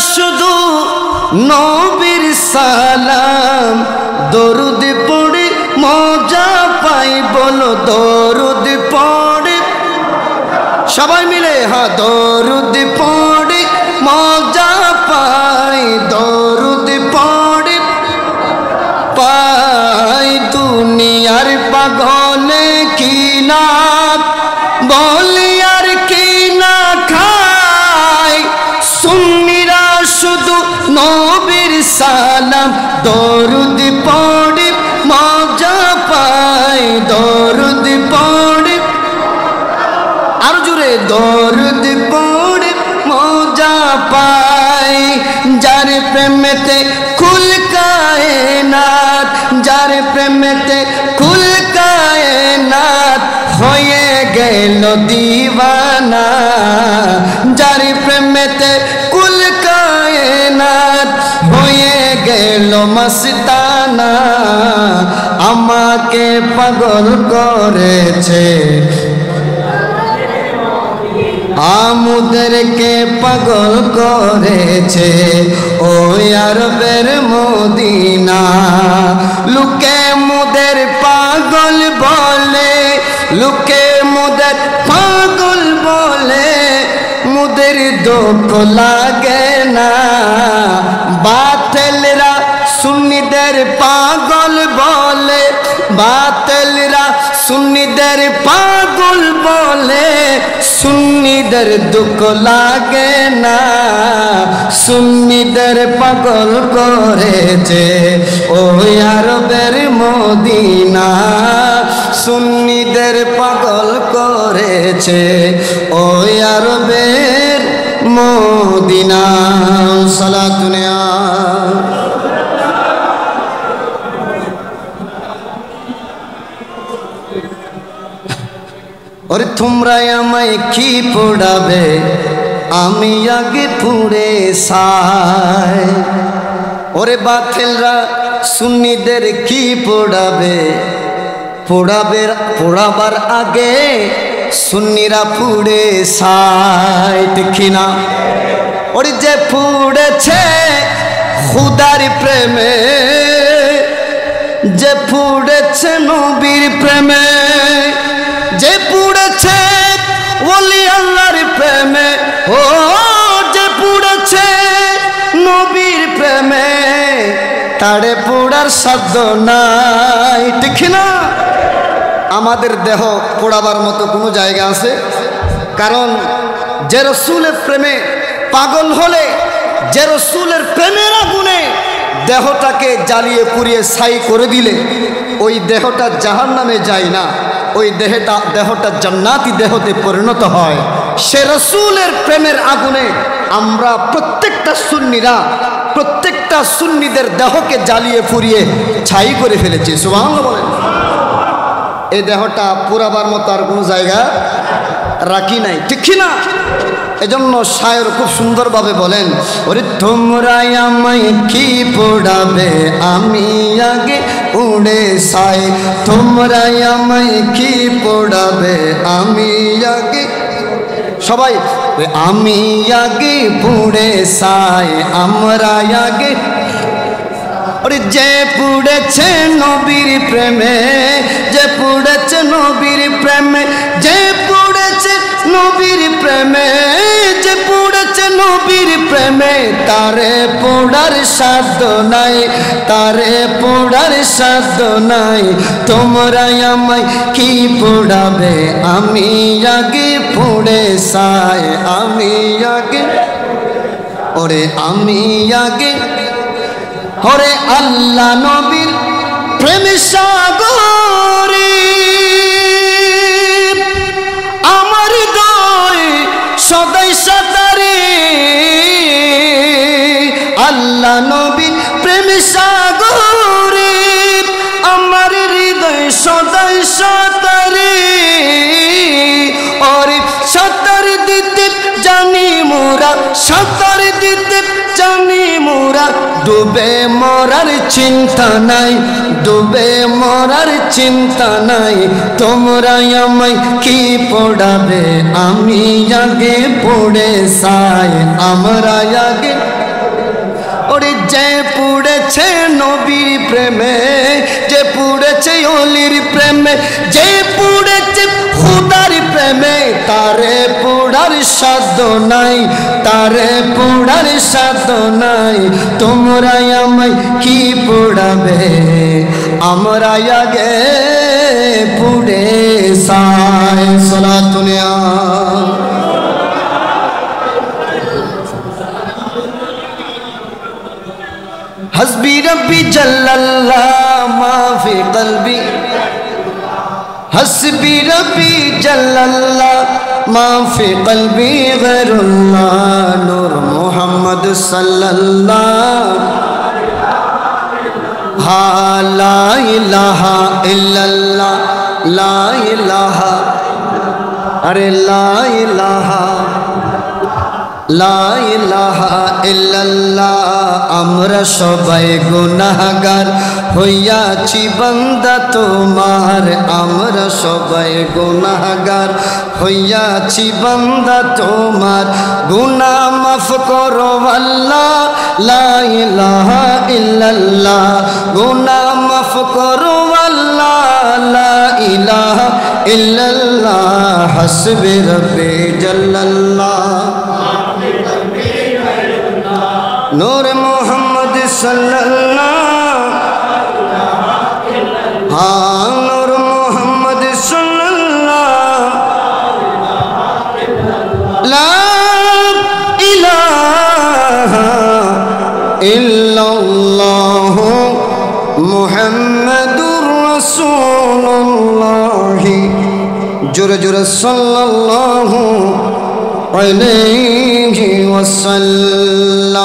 শুধু নবীর সালাম দরুদ পড়ে মজা পাই বলো দরুদ পড়ে সবাই মিলে হ্যাঁ দরুদ পড়ে মজা পাই দরুদ পড়ে পাই দুনিয়ার পাগলে কি না বলি আর কি না খাই সুন্নিরা শুধু নবীর সালাম দরুদ পড়ে মজা পাই দরুদ পড়ে আর জুড়ে দরুদ পড়ে মজা পাই যার প্রেমেতে কুল কায়নাত যার প্রেমেতে কুল কায়নাত হয়ে গেল দিওয়ানা যার প্রেমেতে কুল কায়নাত হয়ে গেল মস্তানা আমাকে পাগল করেছে আমুদেরকে পাগল করেছে ওই আরবের মদিনা লুকে মুদের পাগল বলে লুকে মুদের পাগল বলে মুদের দুঃখ লাগে না বাতিলরা সুন্নিদের পাগল বলে বাতিলরা সুন্নিদের পাগল বলে সুন্নিদের দুঃখ লাগে না সুন্নিদের পাগল করেছে ওই আরবের মদিনা সুন্নিদের পাগল করেছে ওই আরবের মদিনা সালাতুনিয়া और तुमरा আমায় কি পোড়াবে আমি আগে পুড়ে সাই ওরে বাতিলরা সুন্নিদের কি পোড়াবে পোড়াবার আগে সুন্নিরা পুড়ে সাই ঠিক না ওরে যে পুড়েছে খুদার প্রেমে যে পুড়েছে নবীর প্রেমে যে পুড়েছে ওলি আল্লাহর প্রেমে ও যে পুড়েছে নবীর প্রেমে তারে পোড়ার সাধ্য নাই ঠিক না আমাদের দেহ পোড়াবার মতো কোনো জায়গা আছে কারণ যে রাসূলের প্রেমে পাগল হলে যে রাসূলের প্রেমের আগুনে দেহটাকে জ্বালিয়ে পুড়িয়ে ছাই করে দিলে ওই দেহটা জাহান্নামে যায় না ওই দেহটা জান্নাতি দেহতে পরিণত হয় সে রাসূলের প্রেমের আগুনে আমরা প্রত্যেকটা সুন্নিদের দেহকে জ্বালিয়ে পুড়িয়ে ছাই করে ফেলেছি সুবহানাল্লাহ বলেন এই দেহটা পুরাবার মতো আর কোনো জায়গা রাখি নাই ঠিক না এজন্য শায়র খুব সুন্দরভাবে বলেন ওরে তোমরা আমায় কি পোড়াবে আমি আগে উড়ে সাই তোমরা আমায় কি পোড়াবে আমি আগে সবাই আমি আগে পুড়ে সাই আমরা আগে ওরে যে পুড়েছে নবীর প্রেমে যে পুড়েছে নবীর প্রেমে যে পুড়েছে নবীর প্রেমে যে পুড়েছে নবীর প্রেমে তারে পোড়ার সাধ্য নাই তারে পোড়ার সাধ্য নাই তোমরা আমায় কি পোড়াবে আমি আগে পুড়ে সাই আমি আগে ওরে আমি আগে ওরে আল্লাহ নবীর প্রেম সাগরে আমার হৃদয় সদাই সাঁতারে আল্লাহ নবীর প্রেম সাগরে আমার হৃদয় সদাই সাঁতারে ওরে সাঁতার দিতে জানি মোরা সাঁতার দিতে জানি মোরা ডুবে মরার চিন্তা নাই ডুবে মরার চিন্তা নাই তোমরা আমায় কি পোড়াবে আমি আগে পড়ে সাই আমরা আগে ওরে যে পুড়েছে নবীর প্রেমে, যে পুড়েছে অলির প্রেমে, যে পুড়েছে খুদার প্রেমে, তারে পুড়ার সাধ্য নাই, তারে পুড়ার সাধ্য নাই। তোমরা আমায় কি পুড়াবে, আমরা আগে পুড়ে সাই। সালাতুনিয়া हस्बी रब्बी जल्लल्लाह मा फी क़ल्बी, हस्बी रब्बी जल्लल्लाह मा फी क़ल्बी गैरुल्लाह, नूर मोहम्मद सल्लल्लाह, हा ला इलाहा इल्लल्लाह, ला इलाहा, अरे ला इलाहा, ला इलाहा इल्लल्लाह। আমরা সবাই গুনাহগার হইয়াছি বান্দা তোমার, আমরা সবাই গুনাহগার হইয়াছি বান্দা তোমার, গুনাহ মাফ করো আল্লাহ, লা ইলাহা ইল্লাল্লাহ, গুনাহ মাফ করো আল্লাহ, লা ইলাহা ইল্লাল্লাহ, হাসবি রব্বি জাল্লাল্লাহ, नूर मोहम्मद सल्लल्लाह, हाँ नूर मोहम्मद सल्लल्लाह, ला इलाहा इल्लल्लाह मुहम्मदुर रसूलुल्लाह, जोरे जोरे सल्लल्लाहु अलैहि वसल्लम।